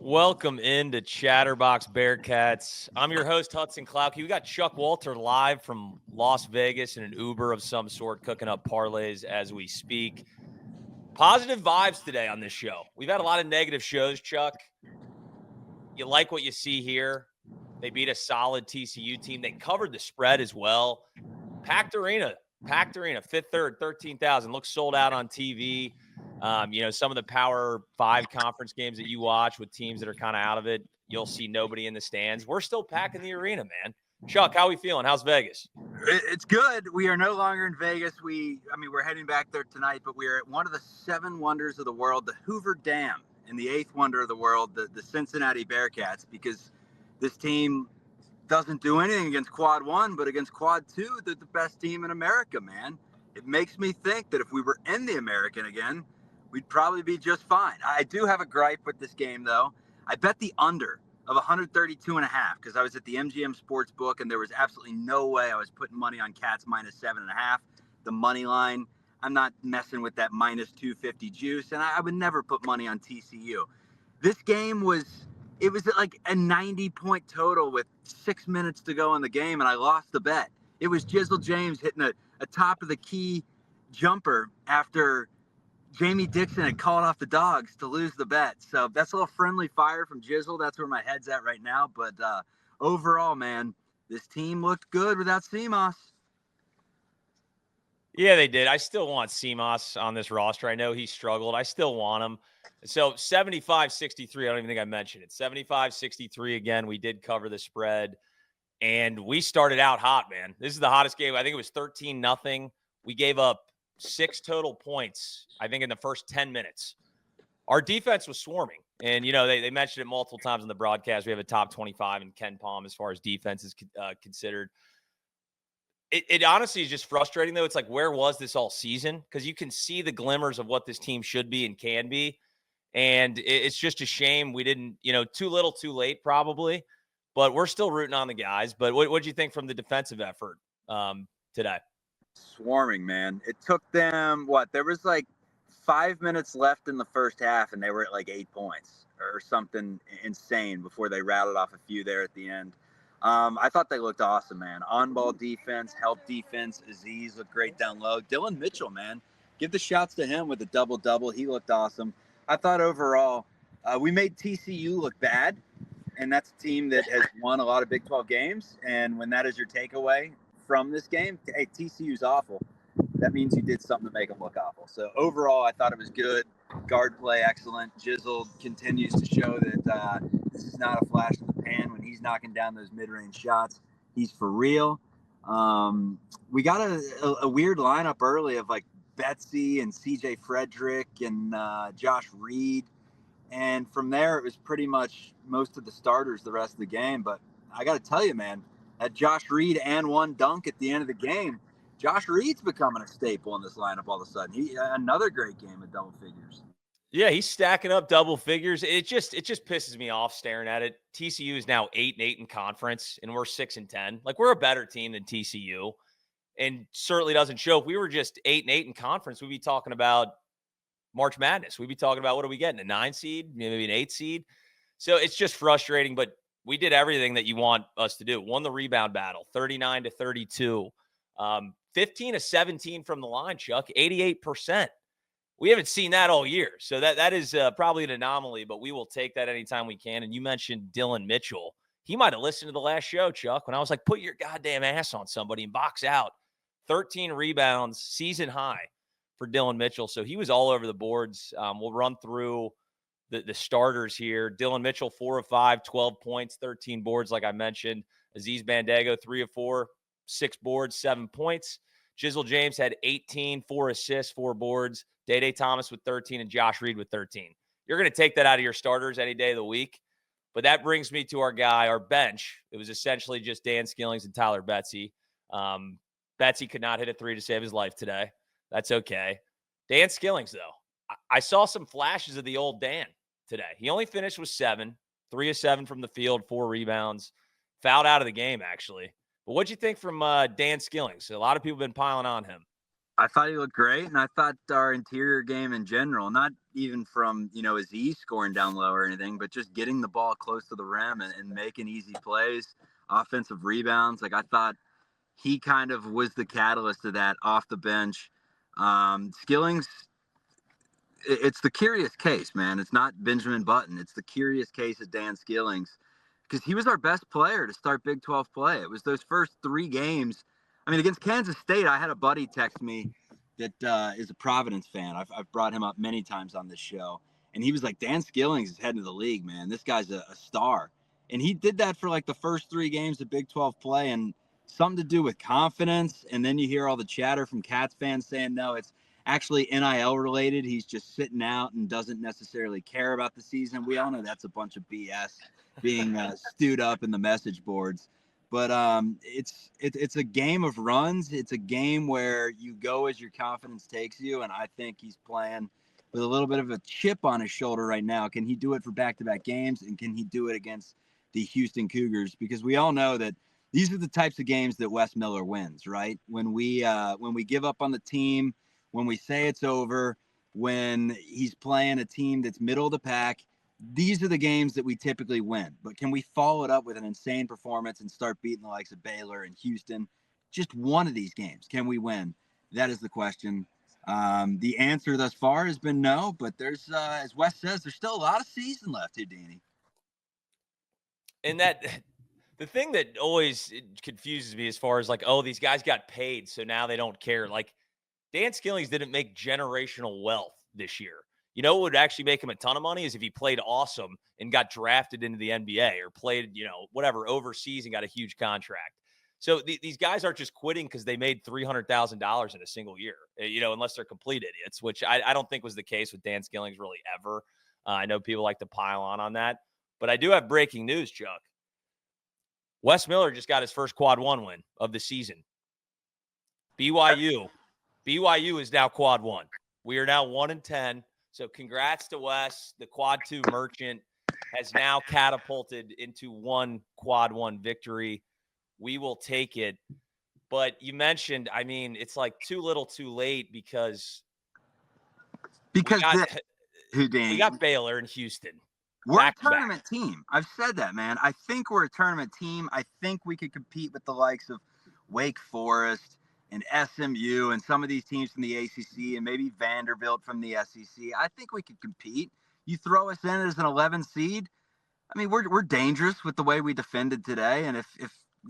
Welcome into Chatterbox Bearcats. I'm your host, Hudson Klauke. We got Chuck Walter live from Las Vegas in an Uber of some sort, cooking up parlays as we speak. Positive vibes today on this show. We've had a lot of negative shows, Chuck. You like what you see here. They beat a solid TCU team. They covered the spread as well. Packed arena, fifth, third, 13,000. Looks sold out on TV. Some of the Power 5 conference games that you watch with teams that are kind of out of it, you'll see nobody in the stands. We're still packing the arena, man. Chuck, how we feeling? How's Vegas? It's good. We are no longer in Vegas. We're heading back there tonight, but we are at one of the 7 wonders of the world, the Hoover Dam, and the 8th wonder of the world, the Cincinnati Bearcats, because this team doesn't do anything against Quad 1, but against Quad 2, they're the best team in America, man. It makes me think that if we were in the American again, we'd probably be just fine. I do have a gripe with this game, though. I bet the under of 132.5 because I was at the MGM sports book and there was absolutely no way I was putting money on Cats minus 7.5. The money line, I'm not messing with that minus 250 juice, and I would never put money on TCU. This game was like a 90-point total with 6 minutes to go in the game, and I lost the bet. It was Jizzle James hitting a top of the key jumper after Jamie Dixon had called off the dogs to lose the bet. So that's a little friendly fire from Jizzle. That's where my head's at right now. But overall, man, this team looked good without CMOS. Yeah, they did. I still want CMOS on this roster. I know he struggled. I still want him. So 75-63, I don't even think I mentioned it. 75-63 again. We did cover the spread. And we started out hot, man. This is the hottest game. I think it was 13-0. We gave up 6 total points, I think, in the first 10 minutes. Our defense was swarming. And, they mentioned it multiple times in the broadcast. We have a top 25 in Ken Palm as far as defense is considered. It honestly is just frustrating, though. It's like, where was this all season? Because you can see the glimmers of what this team should be and can be. And it's just a shame we didn't, too little, too late, probably. But we're still rooting on the guys. But what do you think from the defensive effort today? Swarming, man. It took them, there was like 5 minutes left in the first half, and they were at like 8 points or something insane before they rattled off a few there at the end. I thought they looked awesome, man. On-ball defense, help defense. Aziz looked great down low. Dylan Mitchell, man. Give the shouts to him with a double-double. He looked awesome. I thought overall we made TCU look bad, and that's a team that has won a lot of Big 12 games. And when that is your takeaway from this game, hey, TCU's awful. That means you did something to make them look awful. So overall, I thought it was good. Guard play, excellent. Jizzle continues to show that this is not a flash in the pan when he's knocking down those mid-range shots. He's for real. We got a weird lineup early of like Betsy and CJ Frederick and Josh Reed. And from there, it was pretty much most of the starters the rest of the game. But I got to tell you, man, that Josh Reed and one dunk at the end of the game, Josh Reed's becoming a staple in this lineup all of a sudden. He another great game at double figures. Yeah, he's stacking up double figures. It just pisses me off staring at it. TCU is now 8-8 in conference, and we're 6-10. Like, we're a better team than TCU, and certainly doesn't show. If we were just 8-8 in conference, we'd be talking about March Madness. We'd be talking about, what are we getting, a 9 seed, maybe an 8 seed? So it's just frustrating, but we did everything that you want us to do. Won the rebound battle, 39-32. 15-17 from the line, Chuck, 88%. We haven't seen that all year. So that is probably an anomaly, but we will take that anytime we can. And you mentioned Dylan Mitchell. He might have listened to the last show, Chuck, when I was like, put your goddamn ass on somebody and box out. 13 rebounds, season high for Dylan Mitchell. So he was all over the boards. We'll run through the starters here. Dylan Mitchell, 4 of 5, 12 points, 13 boards, like I mentioned. Aziz Bandago, 3 of 4, 6 boards, 7 points. Jizzle James had 18, 4 assists, 4 boards. Day Thomas with 13 and Josh Reed with 13. You're going to take that out of your starters any day of the week. But that brings me to our bench. It was essentially just Dan Skillings and Tyler Betsy. Betsy could not hit a 3 to save his life today. That's okay. Dan Skillings, though, I saw some flashes of the old Dan today. He only finished with 7, 3 of 7 from the field, 4 rebounds. Fouled out of the game, actually. But what'd you think from Dan Skillings? A lot of people have been piling on him. I thought he looked great, and I thought our interior game in general, not even from, Aziz scoring down low or anything, but just getting the ball close to the rim and making easy plays, offensive rebounds. Like, I thought he kind of was the catalyst of that off the bench. Skillings, it's the curious case, man. It's not Benjamin Button. It's the curious case of Dan Skillings, because he was our best player to start Big 12 play. It was those first 3 games. I mean, against Kansas State, I had a buddy text me that is a Providence fan. I've brought him up many times on this show. And he was like, Dan Skillings is heading to the league, man. This guy's a star. And he did that for like the first 3 games of Big 12 play, and something to do with confidence. And then you hear all the chatter from Cats fans saying, no, it's actually NIL related. He's just sitting out and doesn't necessarily care about the season. We all know that's a bunch of BS being stewed up in the message boards. But it's a game of runs. It's a game where you go as your confidence takes you. And I think he's playing with a little bit of a chip on his shoulder right now. Can he do it for back-to-back games? And can he do it against the Houston Cougars? Because we all know that these are the types of games that Wes Miller wins, right? When we give up on the team, when we say it's over, when he's playing a team that's middle of the pack, these are the games that we typically win. But can we follow it up with an insane performance and start beating the likes of Baylor and Houston? Just one of these games, can we win? That is the question. The answer thus far has been no, but there's, as Wes says, there's still a lot of season left, Houdini. And the thing that always confuses me as far as like, oh, these guys got paid, so now they don't care. Like, Dan Skillings didn't make generational wealth this year. You know what would actually make him a ton of money is if he played awesome and got drafted into the NBA, or played, whatever, overseas and got a huge contract. So these guys aren't just quitting because they made $300,000 in a single year, unless they're complete idiots, which I don't think was the case with Dan Skillings really ever. I know people like to pile on that. But I do have breaking news, Chuck. Wes Miller just got his first quad 1 win of the season. BYU is now quad 1. We are now 1-10. So congrats to Wes. The quad 2 merchant has now catapulted into 1 quad 1 victory. We will take it. But you mentioned, I mean, it's like too little too late because we got Baylor and Houston. We're a tournament team. I've said that, man. I think we're a tournament team. I think we could compete with the likes of Wake Forest and SMU and some of these teams from the ACC and maybe Vanderbilt from the SEC. I think we could compete. You throw us in as an 11 seed. I mean, we're dangerous with the way we defended today. And if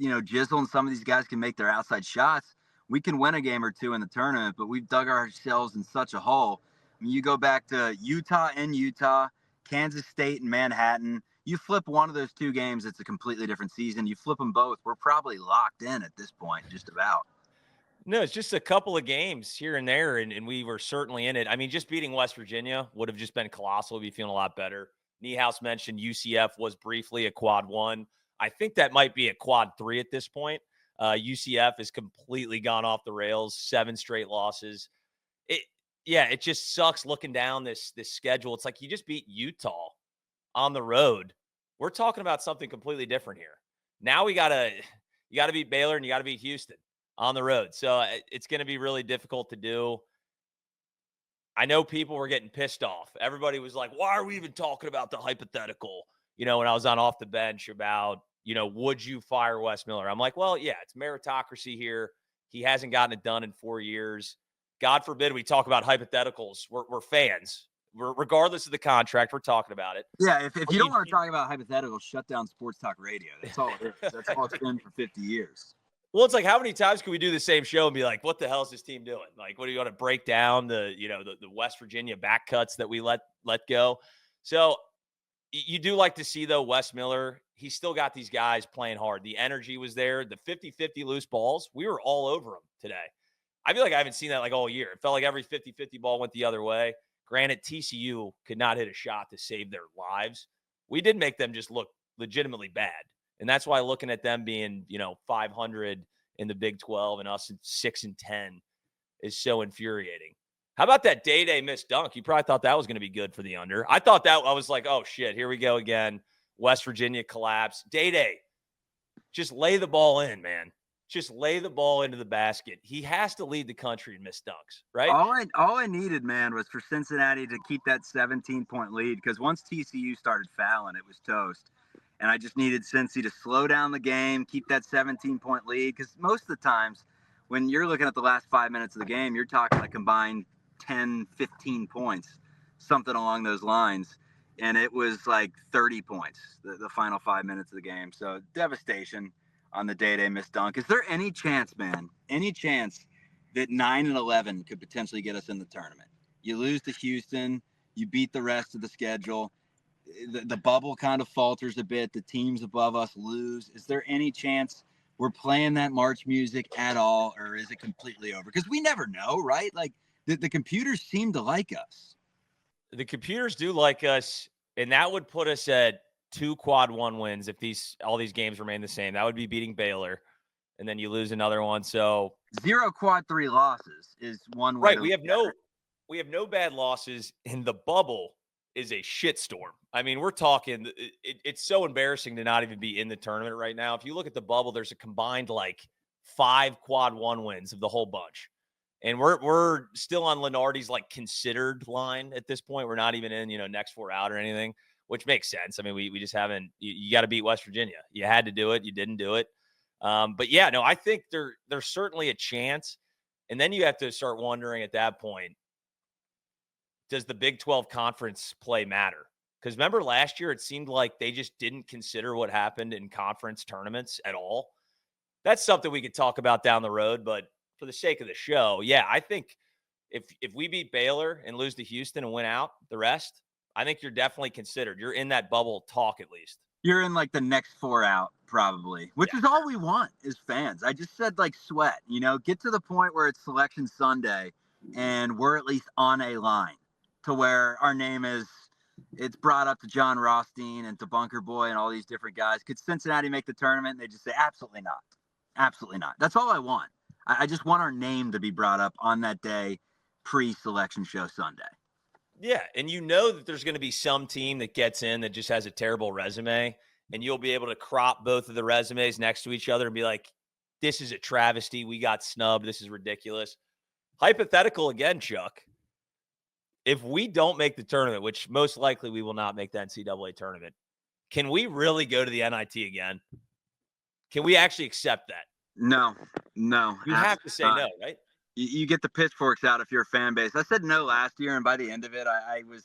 Jizzle and some of these guys can make their outside shots, we can win a game or 2 in the tournament. But we've dug ourselves in such a hole. I mean, you go back to Utah and Utah, Kansas State and Manhattan. You flip one of those 2 games, it's a completely different season. You flip them both, we're probably locked in at this point, just about. No, it's just a couple of games here and there, and we were certainly in it. I mean, just beating West Virginia would have just been colossal. We'd be feeling a lot better. Niehaus mentioned UCF was briefly a quad 1. I think that might be a quad 3 at this point. UCF has completely gone off the rails, 7 straight losses. It just sucks looking down this schedule. It's like you just beat Utah on the road. We're talking about something completely different here. Now you got to beat Baylor and you got to beat Houston on the road. So it's going to be really difficult to do. I know people were getting pissed off. Everybody was like, why are we even talking about the hypothetical? When I was on Off the Bench about, would you fire Wes Miller? I'm like, well, yeah, it's meritocracy here. He hasn't gotten it done in 4 years. God forbid we talk about hypotheticals. We're fans. Regardless of the contract, we're talking about it. Yeah, if you don't want to talk about hypotheticals, shut down Sports Talk Radio. That's all it is. That's all it's been for 50 years. Well, it's like, how many times can we do the same show and be like, what the hell is this team doing? Like, what do you want to break down the West Virginia back cuts that we let go? So you do like to see, though, Wes Miller, he's still got these guys playing hard. The energy was there. The 50-50 loose balls, we were all over them today. I feel like I haven't seen that like all year. It felt like every 50-50 ball went the other way. Granted, TCU could not hit a shot to save their lives. We did make them just look legitimately bad. And that's why looking at them being, 500 in the Big 12 and us at 6-10 is so infuriating. How about that Day missed dunk? You probably thought that was going to be good for the under. I was like, oh shit, here we go again. West Virginia collapse. Day, just lay the ball in, man. just lay the ball into the basket. He has to lead the country in missed dunks, right? All I needed, man, was for Cincinnati to keep that 17-point lead, because once TCU started fouling, it was toast. And I just needed Cincy to slow down the game, keep that 17-point lead, because most of the times when you're looking at the last 5 minutes of the game, you're talking a combined 10, 15 points, something along those lines. And it was like 30 points, the final 5 minutes of the game. So devastation on the day they missed dunk. Is there any chance, man, any chance that 9-11 could potentially get us in the tournament? You lose to Houston, you beat the rest of the schedule. The bubble kind of falters a bit. The teams above us lose. Is there any chance we're playing that March music at all, or is it completely over? Because we never know, right? Like the computers seem to like us. The computers do like us, and that would put us at 2 quad 1 wins if all these games remain the same. That would be beating Baylor, and then you lose another one. So 0 quad 3 losses is one way. Right, we have no bad losses, and the bubble is a shitstorm. I mean, we're talking it's so embarrassing to not even be in the tournament right now. If you look at the bubble, there's a combined like 5 quad 1 wins of the whole bunch. And we're still on Lenardi's like considered line at this point. We're not even in, next 4 out or anything, which makes sense. I mean, we just haven't. You got to beat West Virginia. You had to do it. You didn't do it. But yeah, no, I think there's certainly a chance. And then you have to start wondering at that point, does the Big 12 conference play matter? Because remember last year, it seemed like they just didn't consider what happened in conference tournaments at all. That's something we could talk about down the road, but for the sake of the show, yeah, I think if we beat Baylor and lose to Houston and win out the rest, I think you're definitely considered. You're in that bubble talk at least. You're in like the next 4 out probably, which is all we want as fans. I just said like sweat, get to the point where it's Selection Sunday and we're at least on a line to where our name it's brought up to John Rothstein and to Bunker Boy and all these different guys. Could Cincinnati make the tournament? And they just say, absolutely not. Absolutely not. That's all I want. I just want our name to be brought up on that day, pre-selection show Sunday. Yeah, and that there's going to be some team that gets in that just has a terrible resume, and you'll be able to crop both of the resumes next to each other and be like, this is a travesty. We got snubbed. This is ridiculous. Hypothetical again, Chuck. If we don't make the tournament, which most likely we will not make the NCAA tournament, can we really go to the NIT again? Can we actually accept that? No. You have to say no, right? You get the pitchforks out if you're a fan base. I said no last year, and by the end of it, I was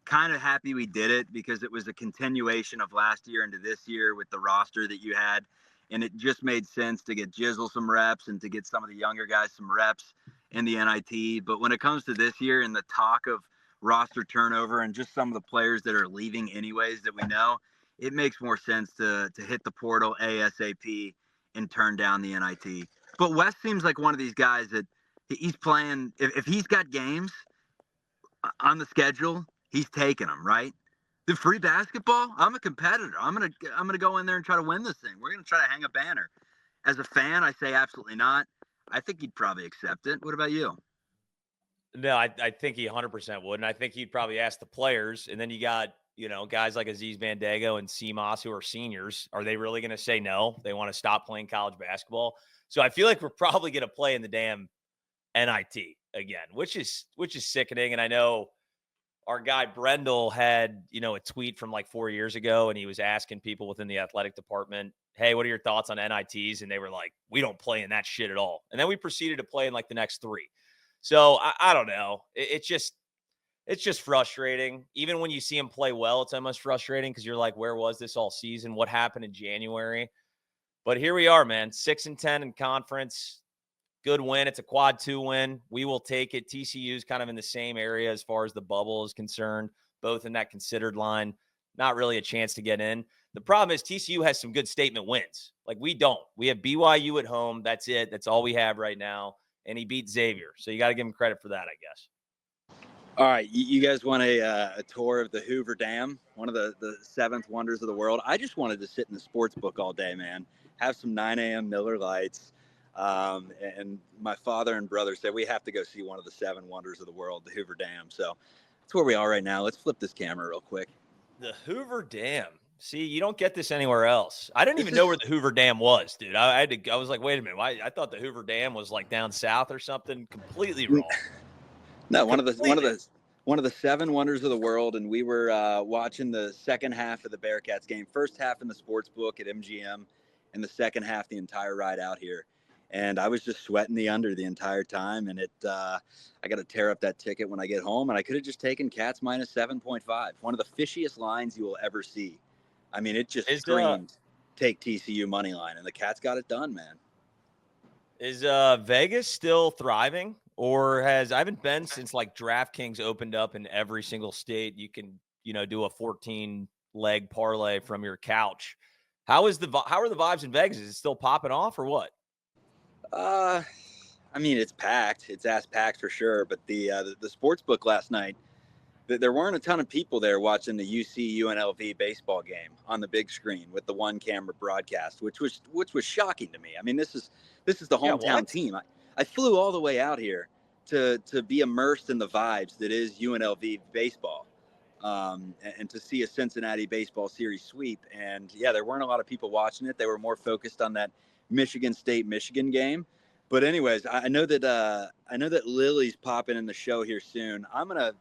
kind of happy we did it because it was a continuation of last year into this year with the roster that you had, and it just made sense to get Jizzle some reps and to get some of the younger guys some reps in the NIT. But when it comes to this year and the talk of roster turnover and just some of the players that are leaving anyways that we know, it makes more sense to hit the portal ASAP and turn down the NIT. But West seems like one of these guys that he's playing. If he's got games on the schedule, he's taking them, right? The free basketball, I'm a competitor. I'm gonna go in there and try to win this thing. We're gonna try to hang a banner. As a fan, I say absolutely not. I think he'd probably accept it. What about you? No, I think he 100% would, and I think he'd probably ask the players. And then you got guys like Aziz Bandago and CMOS who are seniors. Are they really going to say no? They want to stop playing college basketball. So I feel like we're probably going to play in the damn NIT again, which is sickening. And I know our guy Brendel had a tweet from like 4 years ago, and he was asking people within the athletic department, hey, what are your thoughts on NITs? And they were like, we don't play in that shit at all. And then we proceeded to play in like the next 3. So I don't know. It's just frustrating. Even when you see him play well, it's almost frustrating because you're like, where was this all season? What happened in January? But here we are, man. 6-10 in conference. Good win. It's a quad 2 win. We will take it. TCU's kind of in the same area as far as the bubble is concerned, both in that considered line. Not really a chance to get in. The problem is TCU has some good statement wins. Like we don't. We have BYU at home. That's it. That's all we have right now. And he beat Xavier. So you got to give him credit for that, I guess. All right. You guys want a tour of the Hoover Dam, one of the 7th wonders of the world? I just wanted to sit in the sports book all day, man. Have some 9 a.m. Miller Lights. And my father and brother said we have to go see one of the 7 wonders of the world, the Hoover Dam. So that's where we are right now. Let's flip this camera real quick. The Hoover Dam. See, you don't get this anywhere else. I didn't even know where the Hoover Dam was, dude. I was like, wait a minute. I thought the Hoover Dam was like down south or something. Completely wrong. No, Completely. one of the 7 wonders of the world, and we were watching the second half of the Bearcats game. First half in the sports book at MGM, and the second half the entire ride out here. And I was just sweating the under the entire time, and I got to tear up that ticket when I get home, and I could have just taken Cats minus 7.5. One of the fishiest lines you will ever see. I mean, it just screamed take TCU money line, and the Cats got it done, man. Is Vegas still thriving, or I haven't been since like DraftKings opened up in every single state. You can, do a 14 leg parlay from your couch. How are the vibes in Vegas? Is it still popping off or what? I mean, it's packed. It's ass packed for sure. But the sports book last night, there weren't a ton of people there watching the UC UNLV baseball game on the big screen with the one camera broadcast, which was shocking to me. I mean, this is the hometown team. I flew all the way out here to be immersed in the vibes that is UNLV baseball, and to see a Cincinnati baseball series sweep. And yeah, there weren't a lot of people watching it. They were more focused on that Michigan game. But anyways, I know that Lily's popping in the show here soon. I'm gonna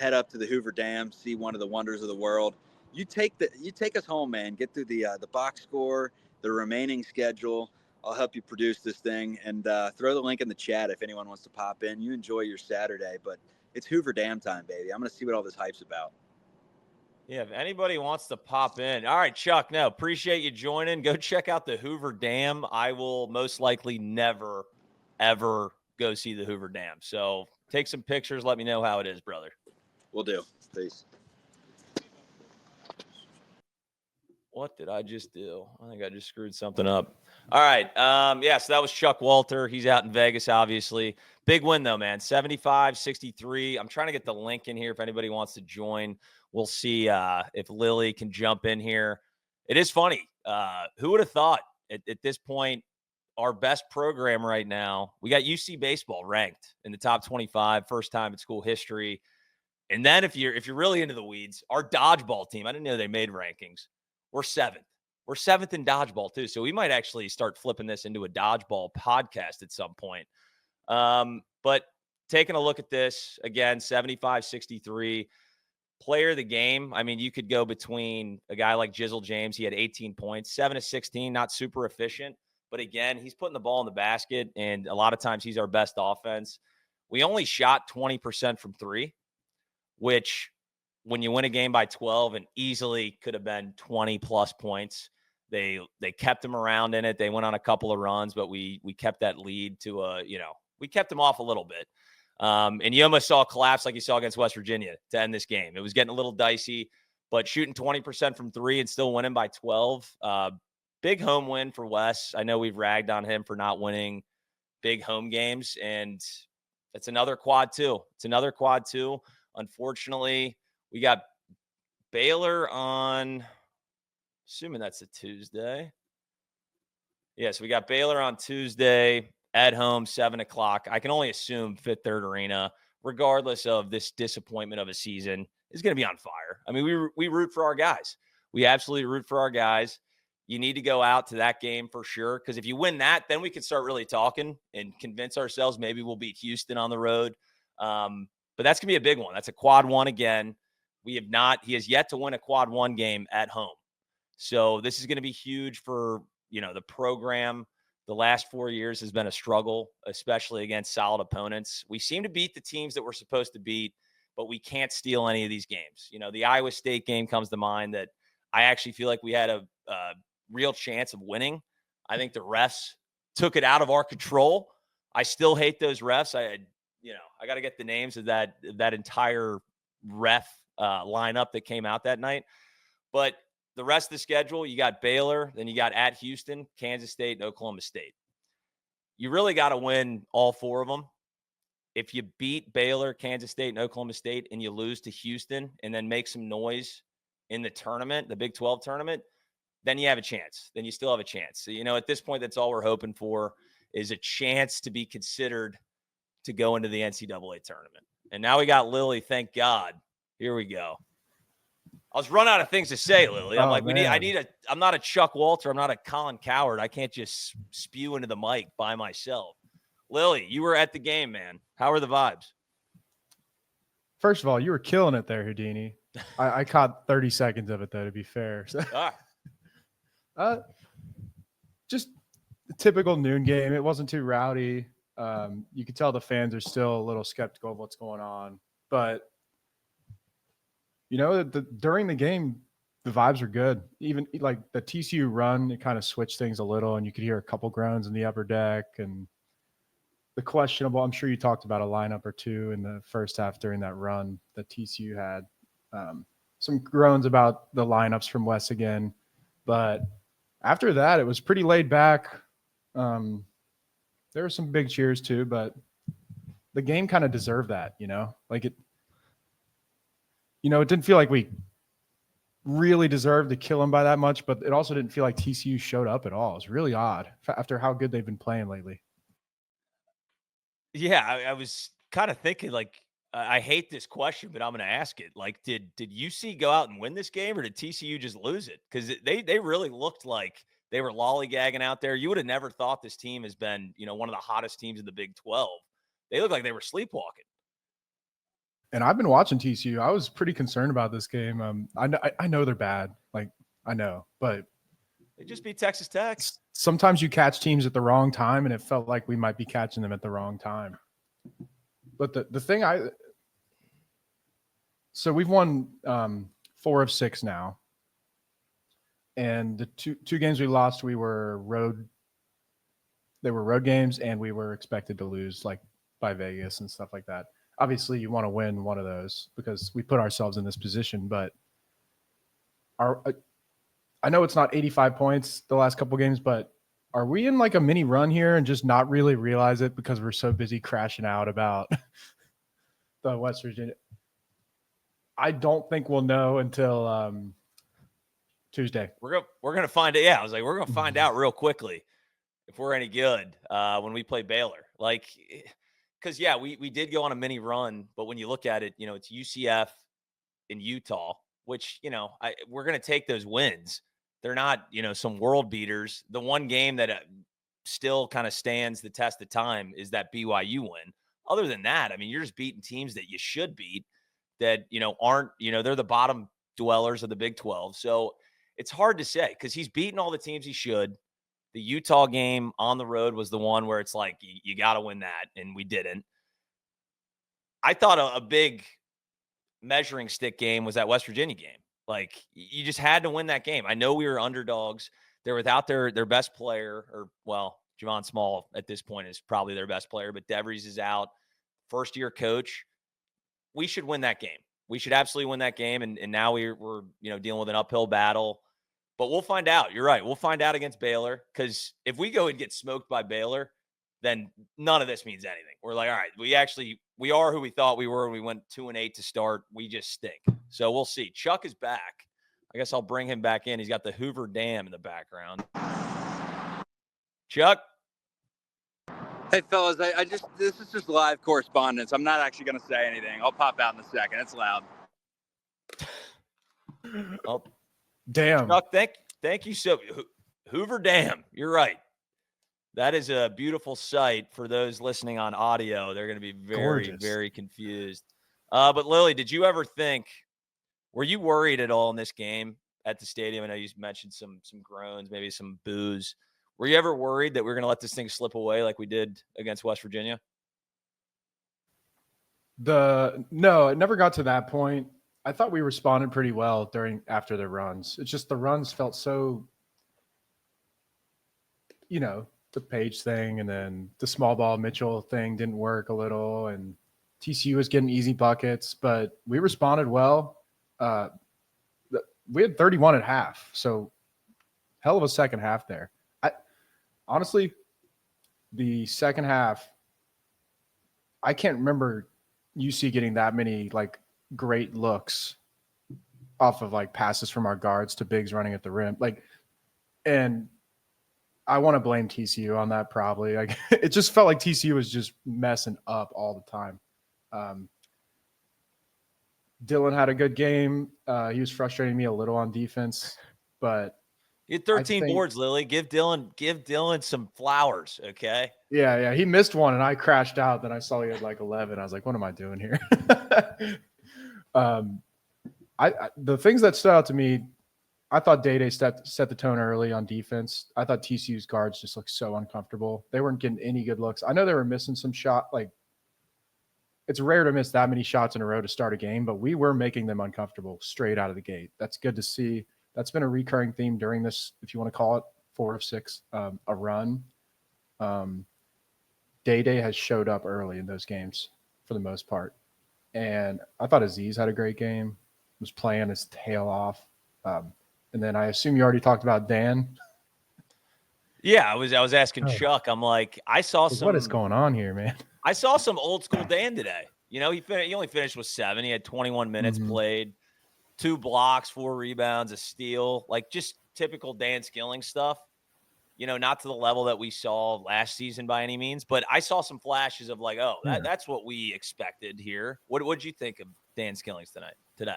head up to the Hoover Dam, see one of the wonders of the world. You take us home, man. Get through the box score, the remaining schedule. I'll help you produce this thing, and throw the link in the chat if anyone wants to pop in. You enjoy your Saturday, but it's Hoover Dam time, baby. I'm gonna see what all this hype's about. Yeah, if anybody wants to pop in. All right, Chuck, no, appreciate you joining. Go check out the Hoover Dam. I will most likely never, ever go see the Hoover Dam. So take some pictures. Let me know how it is, brother. Will do. Peace. What did I just do? I think I just screwed something up. All right. So that was Chuck Walter. He's out in Vegas, obviously. Big win, though, man. 75-63. I'm trying to get the link in here if anybody wants to join. We'll see if Lily can jump in here. It is funny. Who would have thought at this point, our best program right now, we got UC baseball ranked in the top 25, first time in school history. And then if you're really into the weeds, our dodgeball team, I didn't know they made rankings. We're 7th. We're 7th in dodgeball too. So we might actually start flipping this into a dodgeball podcast at some point. But taking a look at this again, 75-63. Player of the game. I mean, you could go between a guy like Jizzle James. He had 18 points, 7 of 16, not super efficient. But again, he's putting the ball in the basket, and a lot of times he's our best offense. We only shot 20% from 3, which when you win a game by 12 and easily could have been 20 plus points, they kept them around in it. They went on a couple of runs, but we kept that lead to we kept them off a little bit. And you almost saw a collapse like you saw against West Virginia to end this game. It was getting a little dicey, but shooting 20% from 3 and still winning by 12. Big home win for Wes. I know we've ragged on him for not winning big home games, and it's another quad 2. Unfortunately, we got Baylor on, assuming that's a Tuesday. Yes, we got Baylor on Tuesday at home, 7 o'clock. I can only assume Fifth Third Arena, regardless of this disappointment of a season, is going to be on fire. I mean, we root for our guys. We absolutely root for our guys. You need to go out to that game for sure, because if you win that, then we can start really talking and convince ourselves maybe we'll beat Houston on the road. But that's going to be a big one. That's a quad 1 again. He has yet to win a quad 1 game at home. So this is going to be huge for, the program. The last 4 years has been a struggle, especially against solid opponents. We seem to beat the teams that we're supposed to beat, but we can't steal any of these games. The Iowa State game comes to mind that I actually feel like we had a real chance of winning. I think the refs took it out of our control. I still hate those refs. I got to get the names of that entire ref lineup that came out that night. But the rest of the schedule, you got Baylor, then you got at Houston, Kansas State, and Oklahoma State. You really got to win all 4 of them. If you beat Baylor, Kansas State, and Oklahoma State, and you lose to Houston and then make some noise in the tournament, the Big 12 tournament, then you have a chance. Then you still have a chance. So, at this point, that's all we're hoping for is a chance to be considered to go into the NCAA tournament. And now we got Lily, thank God. Here we go. I was run out of things to say, Lily. I'm like, man. I'm not a Chuck Walter. I'm not a Colin Coward. I can't just spew into the mic by myself. Lily, you were at the game, man. How are the vibes? First of all, you were killing it there, Houdini. I caught 30 seconds of it, though, to be fair. So, just a typical noon game. It wasn't too rowdy. You could tell the fans are still a little skeptical of what's going on. But, during the game, the vibes were good. Even like the TCU run, it kind of switched things a little, and you could hear a couple groans in the upper deck. And the questionable, I'm sure you talked about a lineup or two in the first half during that run that TCU had. Some groans about the lineups from Wes again. But after that, it was pretty laid back. There were some big cheers too, but the game kind of deserved that, like it didn't feel like we really deserved to kill him by that much, but it also didn't feel like TCU showed up at all. It was really odd after how good they've been playing lately. Yeah, I was kind of thinking, like, I hate this question, but I'm going to ask it. Like, did UC go out and win this game, or did TCU just lose it? Because they really looked like they were lollygagging out there. You would have never thought this team has been, one of the hottest teams in the Big 12. They look like they were sleepwalking. And I've been watching TCU. I was pretty concerned about this game. I know they're bad. Like, I know, but they just beat Texas Tech. Sometimes you catch teams at the wrong time, and it felt like we might be catching them at the wrong time. But the thing so we've won 4 of 6 now, and the two games we lost, they were road games, and we were expected to lose, like by Vegas and stuff like that. Obviously, you want to win one of those because we put ourselves in this position. But I know it's not 85 points the last couple games, but are we in like a mini run here and just not really realize it because we're so busy crashing out about the West Virginia? I don't think we'll know until Tuesday. We're gonna find it. Yeah, I was like, we're gonna find out real quickly if we're any good when we play Baylor. Like, because yeah, we did go on a mini run, but when you look at it, it's UCF in Utah, which we're gonna take those wins. They're not some world beaters. The one game that still kind of stands the test of time is that BYU win. Other than that, I mean, you're just beating teams that you should beat that aren't they're the bottom dwellers of the Big 12. So it's hard to say because he's beaten all the teams he should. The Utah game on the road was the one where it's like, you got to win that, and we didn't. I thought a big measuring stick game was that West Virginia game. Like, you just had to win that game. I know we were underdogs. They're without their best player, or, well, Javon Small at this point is probably their best player, but DeVries is out. First-year coach. We should win that game. We should absolutely win that game, and now we're dealing with an uphill battle. But we'll find out. You're right. We'll find out against Baylor, because if we go and get smoked by Baylor, then none of this means anything. We're like, all right, we are who we thought we were when we went 2-8 to start. We just stink. So we'll see. Chuck is back. I guess I'll bring him back in. He's got the Hoover Dam in the background. Chuck? Hey, fellas, this is just live correspondence. I'm not actually going to say anything. I'll pop out in a second. It's loud. Oh, damn. Chuck, thank you so Hoover Dam. You're right. That is a beautiful sight for those listening on audio. They're going to be very, gorgeous, very confused. But Lily, did you ever think, were you worried at all in this game at the stadium? I know you mentioned some groans, maybe some boos. Were you ever worried that we were going to let this thing slip away like we did against West Virginia? No, it never got to that point. I thought we responded pretty well after the runs. It's just the runs felt so, the Page thing, and then the small ball Mitchell thing didn't work a little, and TCU was getting easy buckets, but we responded well. We had 31 at half, so hell of a second half there. Honestly, the second half, I can't remember UC getting that many like great looks off of like passes from our guards to bigs running at the rim. And I want to blame TCU on that probably. Like, it just felt like TCU was just messing up all the time. Dylan had a good game. He was frustrating me a little on defense, but You had 13 boards, Lilly. Give Dylan some flowers, okay? Yeah. He missed one, and I crashed out. Then I saw he had like 11. I was like, what am I doing here? The things that stood out to me, I thought Day set the tone early on defense. I thought TCU's guards just looked so uncomfortable. They weren't getting any good looks. I know they were missing some shot. Like, it's rare to miss that many shots in a row to start a game, but we were making them uncomfortable straight out of the gate. That's good to see. That's been a recurring theme during this, if you want to call it 4 of 6, a run. Day has showed up early in those games for the most part. And I thought Aziz had a great game, was playing his tail off. And then I assume you already talked about Dan. Yeah, I was asking Chuck. I'm like, I saw some. What is going on here, man? I saw some old school Dan today. You know, he only finished with 7. He had 21 minutes played, 2 blocks, 4 rebounds, a steal, like just typical Dan Skilling stuff. You know, not to the level that we saw last season by any means, but I saw some flashes of like, that's what we expected here. What did you think of Dan Skilling's today?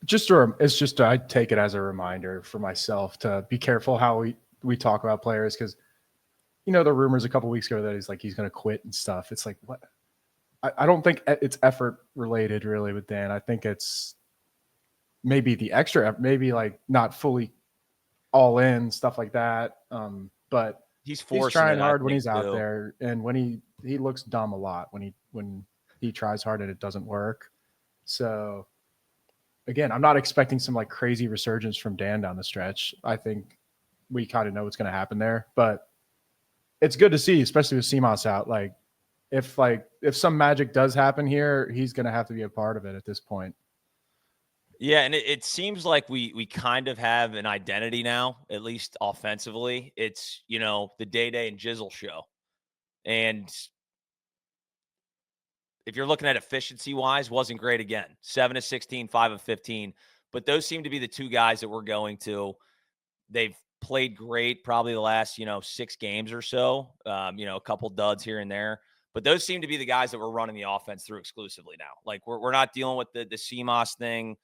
I take it as a reminder for myself to be careful how we talk about players, because you know the rumors a couple weeks ago that he's going to quit and stuff. It's like, what? I don't think it's effort related really with Dan. I think it's maybe the extra, maybe like not fully all in, stuff like that. But he's trying hard when he's out there, and when he looks dumb a lot when he tries hard and it doesn't work. So again, I'm not expecting some like crazy resurgence from Dan down the stretch. I think we kind of know what's going to happen there, but it's good to see, especially with CMOS out. Like if some magic does happen here, he's going to have to be a part of it at this point. Yeah, and it seems like we kind of have an identity now, at least offensively. It's, you know, the Day and Jizzle show. And if you're looking at efficiency-wise, wasn't great again. 7 of 16, 5 of 15. But those seem to be the 2 guys that we're going to. They've played great probably the last, 6 games or so. A couple duds here and there. But those seem to be the guys that we're running the offense through exclusively now. Like, we're not dealing with the CMOS thing,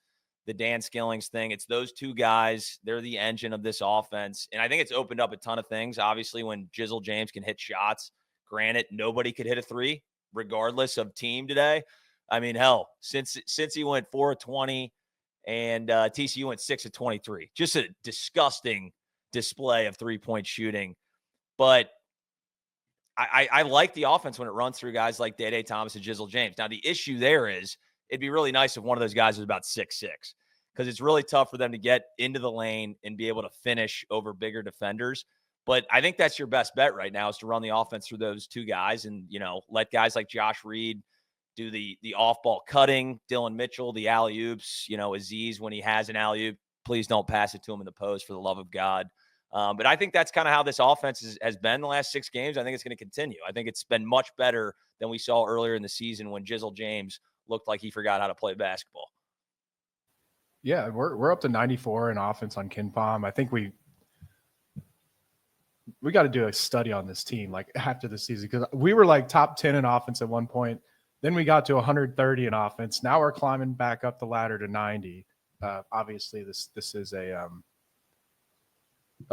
the Dan Skillings thing. It's those 2 guys. They're the engine of this offense. And I think it's opened up a ton of things. Obviously, when Jizzle James can hit shots, granted, nobody could hit a 3 regardless of team today. I mean, hell, since he went 4 of 20 and TCU went 6 of 23. Just a disgusting display of 3-point shooting. But I like the offense when it runs through guys like Day Thomas and Jizzle James. Now, the issue there is it'd be really nice if one of those guys was about 6'6", because it's really tough for them to get into the lane and be able to finish over bigger defenders. But I think that's your best bet right now, is to run the offense through those 2 guys and, let guys like Josh Reed do the off-ball cutting, Dylan Mitchell, the alley-oops, Aziz, when he has an alley-oop, please don't pass it to him in the post for the love of God. But I think that's kind of how this offense has been the last 6 games. I think it's going to continue. I think it's been much better than we saw earlier in the season when Jizzle James looked like he forgot how to play basketball. Yeah, we're up to 94 in offense on KenPom. I think we got to do a study on this team like after the season, because we were like top 10 in offense at one point. Then we got to 130 in offense. Now we're climbing back up the ladder to 90. Obviously, this is a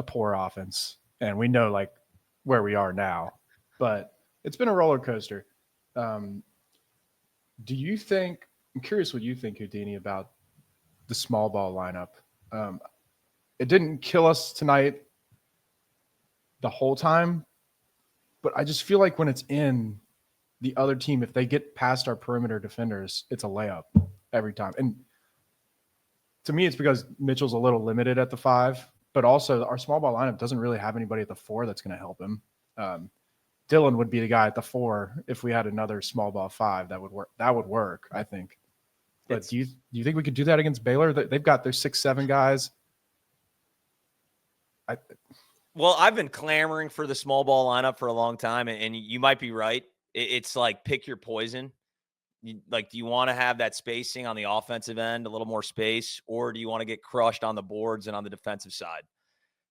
poor offense, and we know like where we are now. But it's been a roller coaster. Do you think? I'm curious what you think, Houdini, about the small ball lineup. It didn't kill us tonight the whole time, but I just feel like when it's in, the other team, if they get past our perimeter defenders, it's a layup every time. And to me, it's because Mitchell's a little limited at the 5, but also our small ball lineup doesn't really have anybody at the 4 that's going to help him. Dylan would be the guy at the 4 if we had another small ball 5 that would work. That would work, I think. But do you think we could do that against Baylor? They've got their 6-7 guys. Well, I've been clamoring for the small ball lineup for a long time, and you might be right. It's like pick your poison. Do you want to have that spacing on the offensive end, a little more space, or do you want to get crushed on the boards and on the defensive side?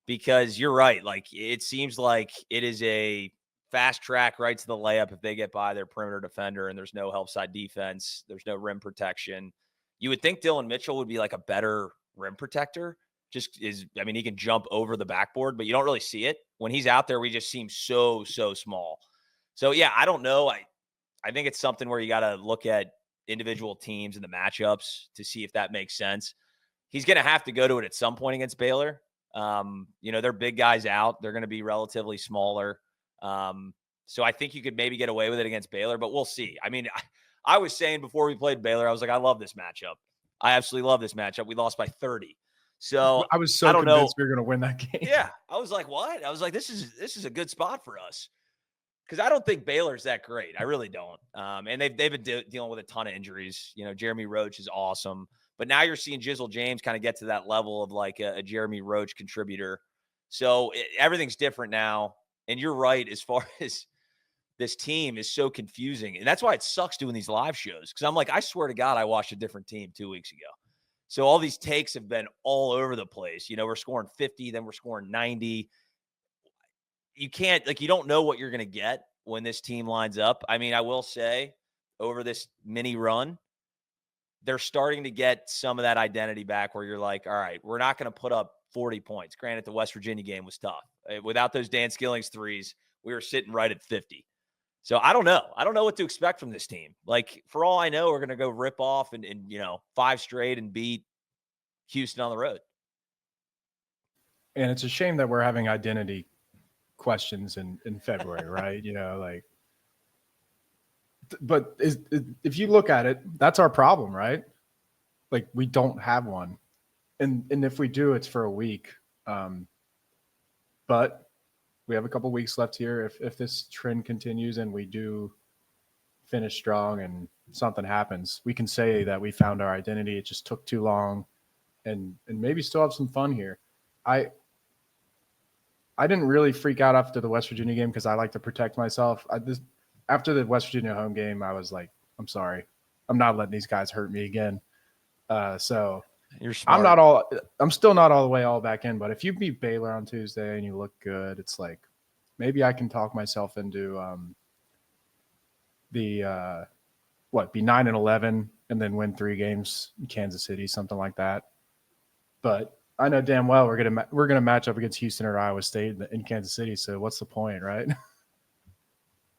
Because you're right. Like, it seems like it is a fast track right to the layup if they get by their perimeter defender and there's no help side defense, there's no rim protection. You would think Dylan Mitchell would be like a better rim protector. He can jump over the backboard, but you don't really see it. When he's out there, we just seem so small. So, yeah, I don't know. I think it's something where you got to look at individual teams and the matchups to see if that makes sense. He's going to have to go to it at some point against Baylor. Their big guys out. They're going to be relatively smaller. So I think you could maybe get away with it against Baylor, but we'll see. I mean, I was saying before we played Baylor, I was like, I love this matchup. I absolutely love this matchup. We lost by 30. So I was so I don't convinced know. we were going to win that game. Yeah. I was like, what? I was like, this is a good spot for us. Because I don't think Baylor's that great. I really don't. And they've been dealing with a ton of injuries. Jeremy Roach is awesome. But now you're seeing Jizzle James kind of get to that level of like a Jeremy Roach contributor. So everything's different now. And you're right as far as this team is so confusing. And that's why it sucks doing these live shows. Because I'm like, I swear to God, I watched a different team 2 weeks ago. So all these takes have been all over the place. We're scoring 50, then we're scoring 90. You don't know what you're going to get when this team lines up. I mean, I will say over this mini run, they're starting to get some of that identity back where you're like, all right, we're not going to put up 40 points. Granted, the West Virginia game was tough. Without those Dan Skilling's threes, we were sitting right at 50. So I don't know. I don't know what to expect from this team. Like, for all I know, we're going to go rip off and 5 straight and beat Houston on the road. And it's a shame that we're having identity questions in February, right? But if you look at it, that's our problem, right? Like, we don't have one. And if we do, it's for a week. But we have a couple weeks left here. If this trend continues and we do finish strong and something happens, we can say that we found our identity. It just took too long, and maybe still have some fun here. I didn't really freak out after the West Virginia game because I like to protect myself. After the West Virginia home game, I was like, I'm sorry. I'm not letting these guys hurt me again. So you're smart. I'm still not all the way all back in, but if you beat Baylor on Tuesday and you look good, it's like maybe I can talk myself into be 9-11 and then win 3 games in Kansas City, something like that. But I know damn well we're gonna match up against Houston or Iowa State in Kansas City. So what's the point, right?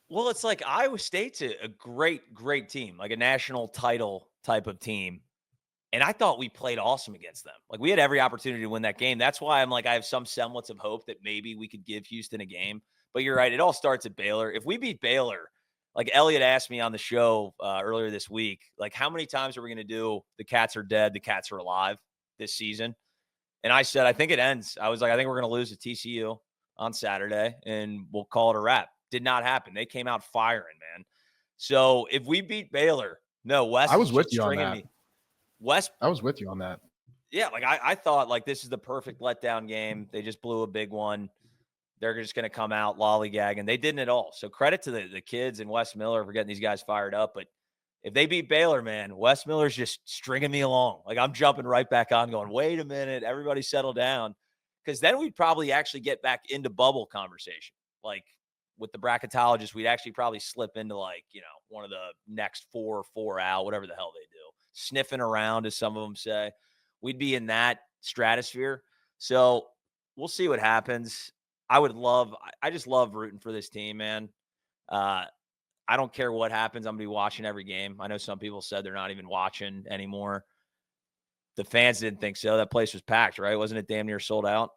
Well, it's like Iowa State's a great team, like a national title type of team. And I thought we played awesome against them. Like, we had every opportunity to win that game. That's why I'm like, I have some semblance of hope that maybe we could give Houston a game. But you're right. It all starts at Baylor. If we beat Baylor, like Elliot asked me on the show earlier this week, like, how many times are we going to do the Cats are dead, the Cats are alive this season? And I said, I think it ends. I was like, I think we're going to lose to TCU on Saturday and we'll call it a wrap. Did not happen. They came out firing, man. So if we beat Baylor, no, Wes I was is with just you on stringing that. me. Wes, I was with you on that. Yeah, like I thought like this is the perfect letdown game. They just blew a big one. They're just going to come out lollygagging. They didn't at all. So credit to the kids and Wes Miller for getting these guys fired up. But if they beat Baylor, man, Wes Miller's just stringing me along. Like, I'm jumping right back on going, wait a minute, everybody settle down. Because then we'd probably actually get back into bubble conversation. Like, with the bracketologists, we'd actually probably slip into like, one of the next 4 out, whatever the hell they do. Sniffing around, as some of them say. We'd be in that stratosphere. So we'll see what happens. I just love rooting for this team, man. I don't care what happens. I'm going to be watching every game. I know some people said they're not even watching anymore. The fans didn't think so. That place was packed, right? Wasn't it damn near sold out?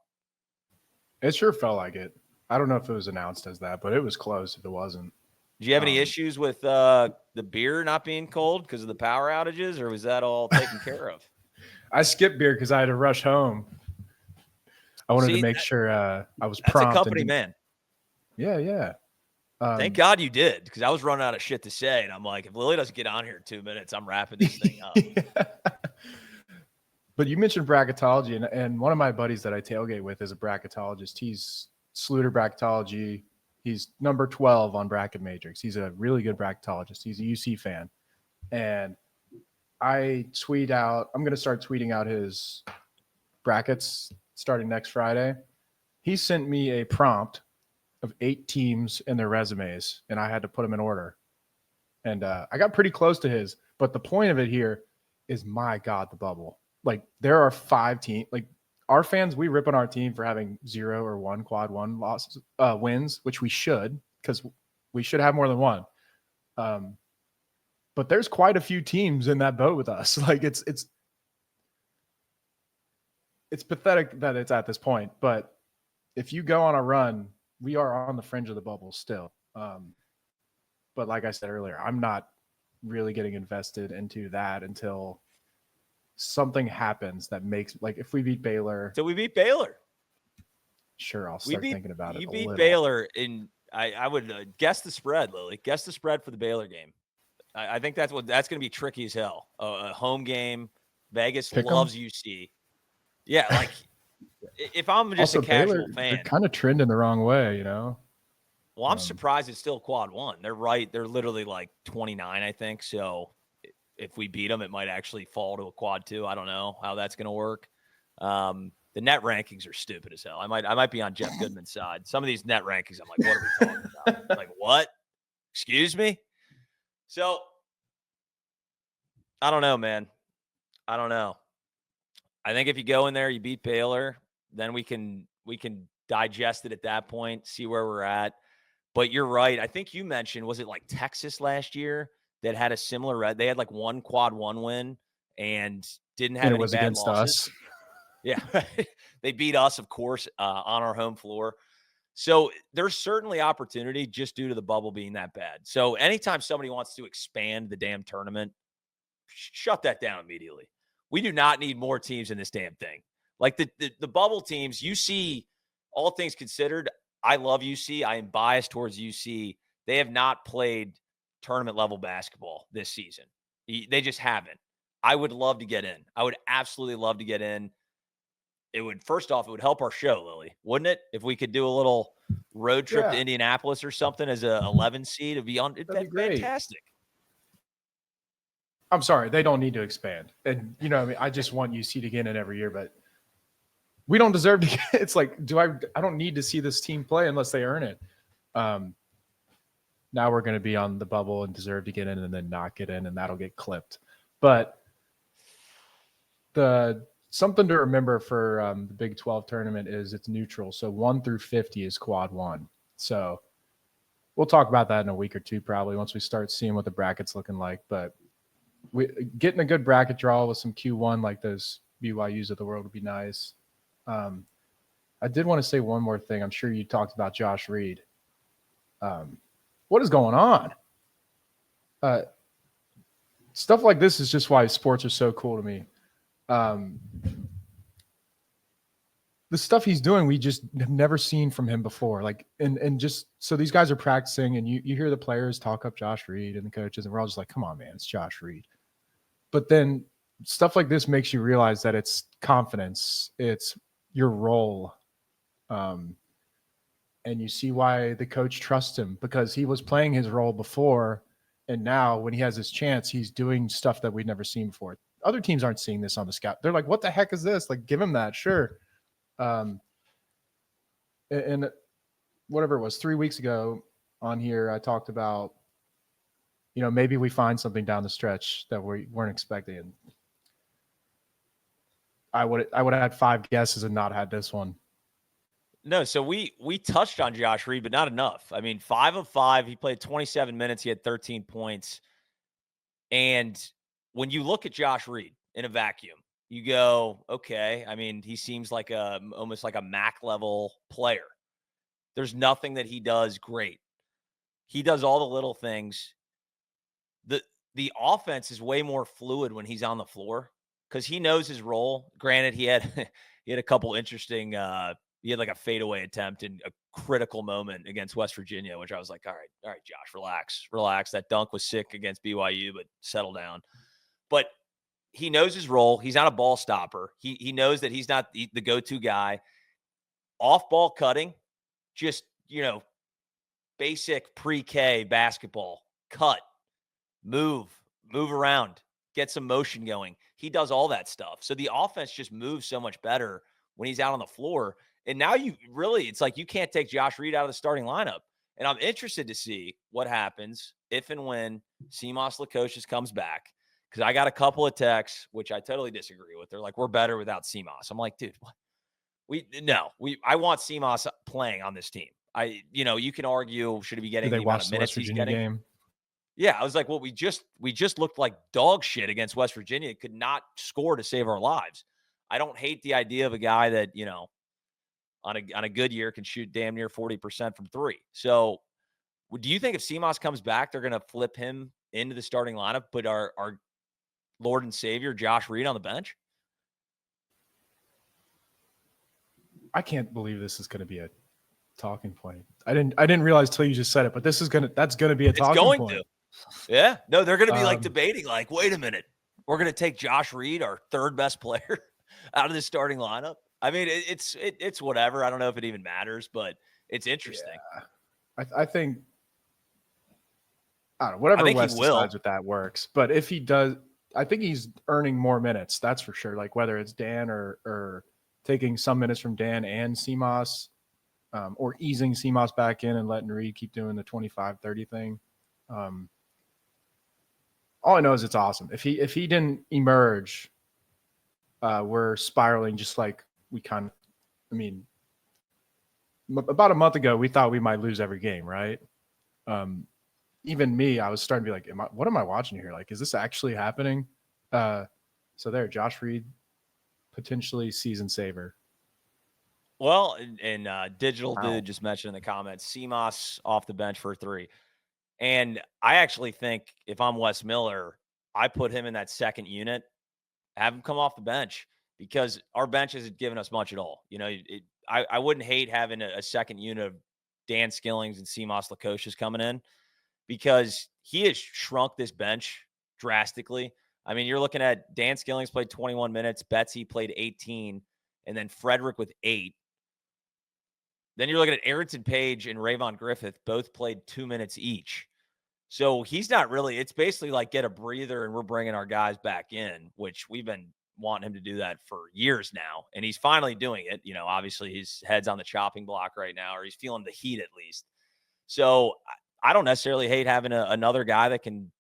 It sure felt like it. I don't know if it was announced as that, but it was close if it wasn't. Did you have any issues with the beer not being cold because of the power outages, or was that all taken care of? I skipped beer because I had to rush home. I wanted to make sure I was prompt. That's a company man. Yeah. Thank God you did, because I was running out of shit to say, and I'm like, if Lily doesn't get on here in 2 minutes, I'm wrapping this thing up. Yeah. But you mentioned bracketology, and one of my buddies that I tailgate with is a bracketologist. He's Sluter Bracketology. He's number 12 on Bracket Matrix. He's a really good bracketologist. He's a UC fan. And I'm going to start tweeting out his brackets starting next Friday. He sent me a prompt of 8 teams and their resumes, and I had to put them in order. And I got pretty close to his. But the point of it here is, my God, the bubble. Like, there are 5 teams. Like, our fans, we rip on our team for having 0 or 1 quad 1 losses, wins, which we should, because we should have more than 1. But there's quite a few teams in that boat with us. Like, it's pathetic that it's at this point. But if you go on a run, we are on the fringe of the bubble still. But like I said earlier, I'm not really getting invested into that until something happens that makes, like, if we beat Baylor. So we beat Baylor. Sure, I'll start thinking about it. You beat Baylor I would guess the spread, Lily. Guess the spread for the Baylor game. I think that's going to be tricky as hell. A home game. Vegas loves UC. Yeah, like if I'm just also, a casual Baylor, fan, they're kind of trending the wrong way, you know. Well, I'm surprised it's still quad 1. They're right. They're literally like 29, I think. So if we beat them, it might actually fall to a quad 2. I don't know how that's going to work. The net rankings are stupid as hell. I might be on Jeff Goodman's side. Some of these net rankings, I'm like, what are we talking about? Like, what? Excuse me? So I don't know, man. I don't know. I think if you go in there, you beat Baylor, then we can digest it at that point, see where we're at. But you're right. I think you mentioned, was it like Texas last year that had a similar they had like 1 quad 1 win and didn't have any bad losses. Us. Yeah. They beat us, of course, on our home floor. So there's certainly opportunity just due to the bubble being that bad. So anytime somebody wants to expand the damn tournament, shut that down immediately. We do not need more teams in this damn thing. Like the bubble teams, UC, all things considered, I love UC. I am biased towards UC. They have not played tournament level basketball this season. They just haven't. I would love to get in. I would absolutely love to get in. It would, first off, it would help our show, Lily, wouldn't it? If we could do a little road trip to Indianapolis or something as a 11 seed, it'd be fantastic. I'm sorry, they don't need to expand. And, you know, I mean, I just want UC to get in every year, but we don't deserve to get, it's like, I don't need to see this team play unless they earn it. Now we're going to be on the bubble and deserve to get in and then not get in, and that'll get clipped. But something to remember for the Big 12 tournament is it's neutral. So 1 through 50 is quad 1. So we'll talk about that in a week or two, probably once we start seeing what the bracket's looking like. But getting a good bracket draw with some Q1 like those BYUs of the world would be nice. I did want to say one more thing. I'm sure you talked about Josh Reed. What is going on? Stuff like this is just why sports are so cool to me. The stuff he's doing, we just have never seen from him before. Like, and just so these guys are practicing, and you hear the players talk up Josh Reed and the coaches, and we're all just like, come on, man, it's Josh Reed. But then stuff like this makes you realize that it's confidence, it's your role. And you see why the coach trusts him, because he was playing his role before, and now when he has his chance, he's doing stuff that we've never seen before. Other teams aren't seeing this on the scout. They're like, what the heck is this? Like, give him that. Sure. And whatever it was, 3 weeks ago on here, I talked about, you know, maybe we find something down the stretch that we weren't expecting. And I would have had 5 guesses and not had this one. No, so we touched on Josh Reed, but not enough. I mean, 5 of 5. He played 27 minutes. He had 13 points. And when you look at Josh Reed in a vacuum, you go, okay, I mean, he seems like almost like a MAC level player. There's nothing that he does great. He does all the little things. The offense is way more fluid when he's on the floor because he knows his role. Granted, he had a couple interesting he had like a fadeaway attempt in a critical moment against West Virginia, which I was like, all right, Josh, relax. That dunk was sick against BYU, but settle down. But he knows his role. He's not a ball stopper. He knows that he's not the go-to guy. Off-ball cutting, just, you know, basic pre-K basketball. Cut, move around, get some motion going. He does all that stuff. So the offense just moves so much better when he's out on the floor. And now it's like you can't take Josh Reed out of the starting lineup. And I'm interested to see what happens if and when Simas Lukosius comes back. Because I got a couple of texts, which I totally disagree with. They're like, we're better without Simas. I'm like, dude, what? I want Simas playing on this team. You can argue, should he be getting Did they the amount watch of the minutes West he's Virginia getting? game? Yeah, I was like, well, we just looked like dog shit against West Virginia. Could not score to save our lives. I don't hate the idea of a guy that, on a good year can shoot damn near 40% from three. So do you think if Simas comes back, they're going to flip him into the starting lineup, put our Lord and Savior Josh Reed on the bench? I can't believe this is going to be a talking point. I didn't realize till you just said it, but that's going to be a talking point. Yeah. No, they're going to be like debating, like, wait a minute, we're going to take Josh Reed, our third best player, out of the starting lineup. I mean, it's whatever. I don't know if it even matters, but it's interesting. Yeah. I think, I don't know, whatever West decides with that works. But if he does, I think he's earning more minutes. That's for sure. Like whether it's Dan or taking some minutes from Dan and Simas, or easing Simas back in and letting Reed keep doing the 25-30 thing. All I know is it's awesome. If he didn't emerge, we're spiraling just like we kind of, about a month ago, we thought we might lose every game, right? Even me, I was starting to be like, what am I watching here? Like, is this actually happening? So there, Josh Reed, potentially season saver. Well, and Digital Dude just mentioned in the comments, Simas off the bench for 3. And I actually think if I'm Wes Miller, I put him in that second unit, have him come off the bench because our bench hasn't given us much at all. I wouldn't hate having a second unit of Dan Skillings and Simas Lukosius coming in because he has shrunk this bench drastically. I mean, you're looking at Dan Skillings played 21 minutes, Betsy played 18, and then Frederick with 8. Then you're looking at Ayrton Page and Rayvon Griffith, both played 2 minutes each. So he's not really, it's basically like get a breather and we're bringing our guys back in, which we've been wanting him to do that for years now. And he's finally doing it. Obviously his head's on the chopping block right now, or he's feeling the heat at least. So I don't necessarily hate having another guy that can,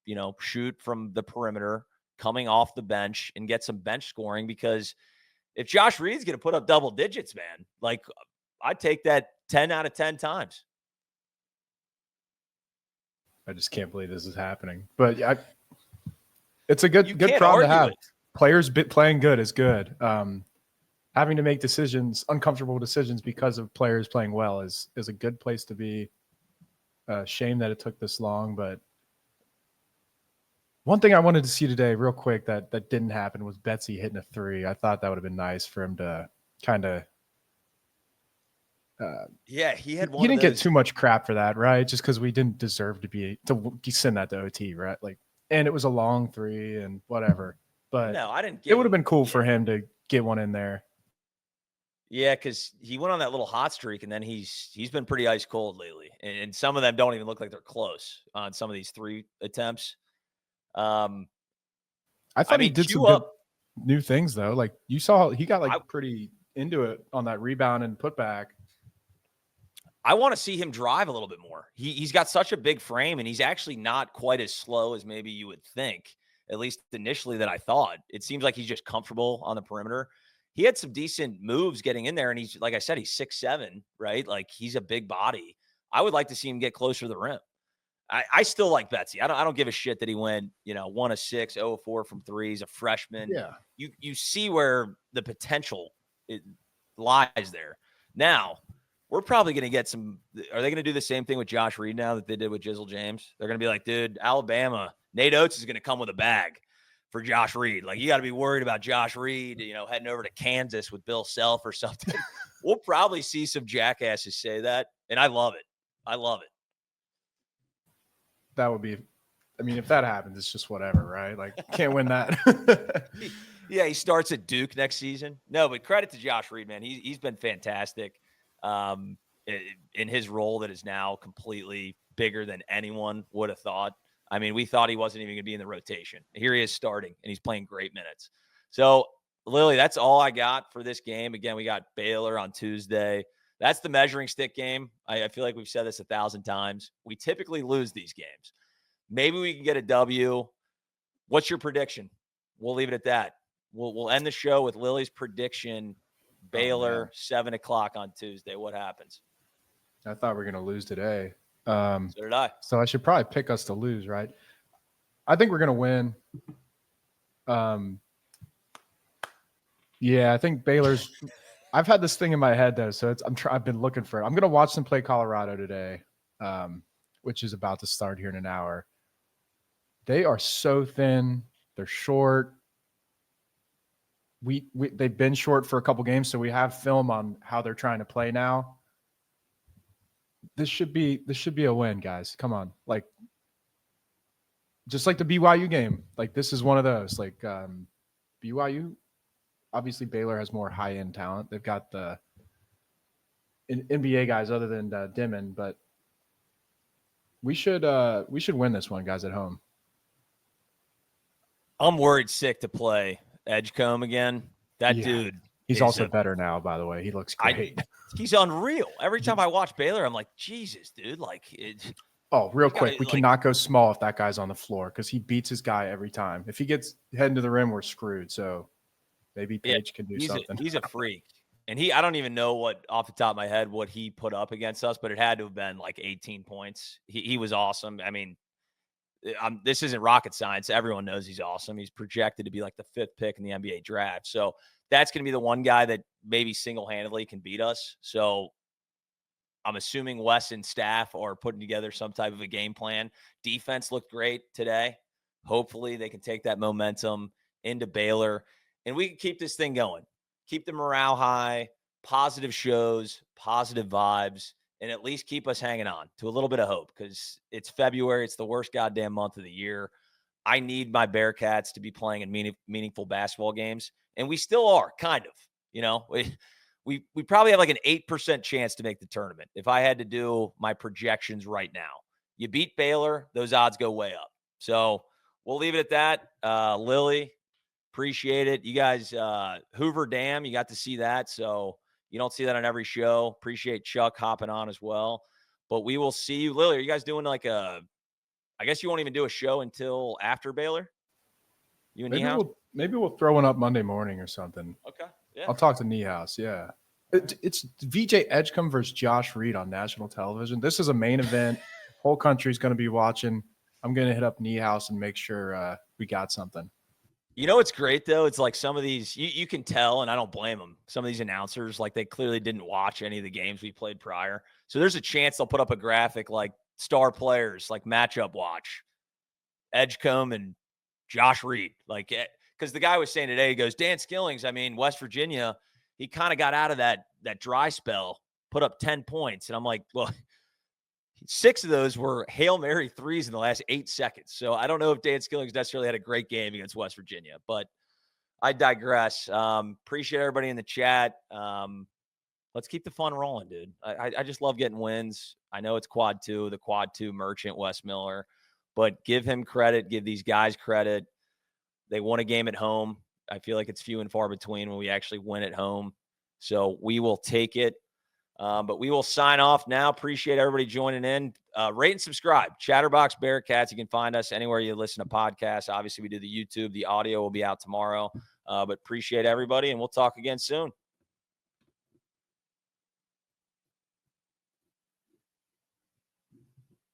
shoot from the perimeter, coming off the bench and get some bench scoring, because if Josh Reed's going to put up double digits, man, like I'd take that 10 out of 10 times. I just can't believe this is happening. But it's a good problem to have. Players playing good is good. Having to make uncomfortable decisions because of players playing well is a good place to be. Shame that it took this long, but one thing I wanted to see today real quick that didn't happen was Betsy hitting a 3. I thought that would have been nice for him to kind of he had one. He didn't get too much crap for that, right? Just because we didn't deserve to send that to OT, right? Like, and it was a long 3 and whatever. But no, I didn't. It would have been cool for him to get one in there. Yeah, because he went on that little hot streak, and then he's been pretty ice cold lately, and some of them don't even look like they're close on some of these 3 attempts. I thought he did some good new things though. Like you saw, he got pretty into it on that rebound and putback. I want to see him drive a little bit more. He's got such a big frame, and he's actually not quite as slow as maybe you would think, at least initially that I thought. It seems like he's just comfortable on the perimeter. He had some decent moves getting in there, and he's, like I said, he's 6'7", right? Like he's a big body. I would like to see him get closer to the rim. I still like Betsy. I don't give a shit that he went, 1 of 6, 0 of 4 from 3. He's a freshman. Yeah. You see where the potential lies there. Now, we're probably going to get some – are they going to do the same thing with Josh Reed now that they did with Jizzle James? They're going to be like, dude, Alabama, Nate Oates is going to come with a bag for Josh Reed. Like, you got to be worried about Josh Reed, heading over to Kansas with Bill Self or something. We'll probably see some jackasses say that, and I love it. I love it. That would be – I mean, if that happens, it's just whatever, right? Like, can't win that. Yeah, he starts at Duke next season. No, but credit to Josh Reed, man. He's been fantastic. In his role that is now completely bigger than anyone would have thought. I mean, we thought he wasn't even going to be in the rotation. Here he is starting, and he's playing great minutes. So Lily, that's all I got for this game. Again, we got Baylor on Tuesday. That's the measuring stick game. I feel like we've said this 1,000 times. We typically lose these games. Maybe we can get a W. What's your prediction? We'll leave it at that. We'll end the show with Lily's prediction. Baylor, 7 o'clock on Tuesday. What happens? I thought we were going to lose today. So did I. So I should probably pick us to lose, right? I think we're going to win. Yeah, I think Baylor's – I've had this thing in my head, though, so I've been looking for it. I'm going to watch them play Colorado today, which is about to start here in an hour. They are so thin. They're short. They've been short for a couple games, so we have film on how they're trying to play now. This should be a win, guys. Come on. Like, just like the BYU game. Like, this is one of those. Like, BYU, obviously Baylor has more high-end talent. They've got the NBA guys other than Dimon, but we should win this one, guys, at home. I'm worried sick to play Edgecombe again. That dude. He's also better now, by the way. He looks great. He's unreal. Every time I watch Baylor, I'm like, Jesus, dude. Like, real quick, we cannot go small if that guy's on the floor because he beats his guy every time. If he gets heading to the rim, we're screwed. So maybe Paige can do something. He's a freak. And I don't even know off the top of my head, what he put up against us, but it had to have been like 18 points. He was awesome. I mean, this isn't rocket science. Everyone knows he's awesome. He's projected to be like the 5th pick in the NBA draft. So that's going to be the one guy that maybe single-handedly can beat us. So I'm assuming Wes and staff are putting together some type of a game plan. Defense looked great today. Hopefully they can take that momentum into Baylor, and we can keep this thing going. Keep the morale high, positive shows, positive vibes, and at least keep us hanging on to a little bit of hope because it's February. It's the worst goddamn month of the year. I need my Bearcats to be playing in meaningful basketball games, and we still are, kind of. You know, we probably have like an 8% chance to make the tournament if I had to do my projections right now. You beat Baylor, those odds go way up. So we'll leave it at that. Lily, appreciate it. You guys, Hoover Dam, you got to see that, so you don't see that on every show. Appreciate Chuck hopping on as well. But we will see you. Lily, are you guys doing like I guess you won't even do a show until after Baylor? You and Niehaus? Maybe we'll throw one up Monday morning or something. Okay. Yeah. I'll talk to Niehaus. Yeah. It's VJ Edgecombe versus Josh Reed on national television. This is a main event. Whole country's going to be watching. I'm going to hit up Niehaus and make sure we got something. You know what's great, though? It's like some of these, you can tell, and I don't blame them, some of these announcers, like they clearly didn't watch any of the games we played prior. So there's a chance they'll put up a graphic like star players, like matchup watch, Edgecombe and Josh Reed. Like, because the guy was saying today, he goes, Dan Skillings, I mean, West Virginia, he kind of got out of that dry spell, put up 10 points. And I'm like, well, 6 of those were Hail Mary threes in the last 8 seconds. So I don't know if Dan Skillings necessarily had a great game against West Virginia, but I digress. Appreciate everybody in the chat. Let's keep the fun rolling, dude. I just love getting wins. I know it's quad 2, the quad 2 merchant, Wes Miller, but give him credit, give these guys credit. They won a game at home. I feel like it's few and far between when we actually win at home. So we will take it. But we will sign off now. Appreciate everybody joining in. Rate and subscribe. Chatterbox Bearcats. You can find us anywhere you listen to podcasts. Obviously, we do the YouTube. The audio will be out tomorrow. But appreciate everybody, and we'll talk again soon.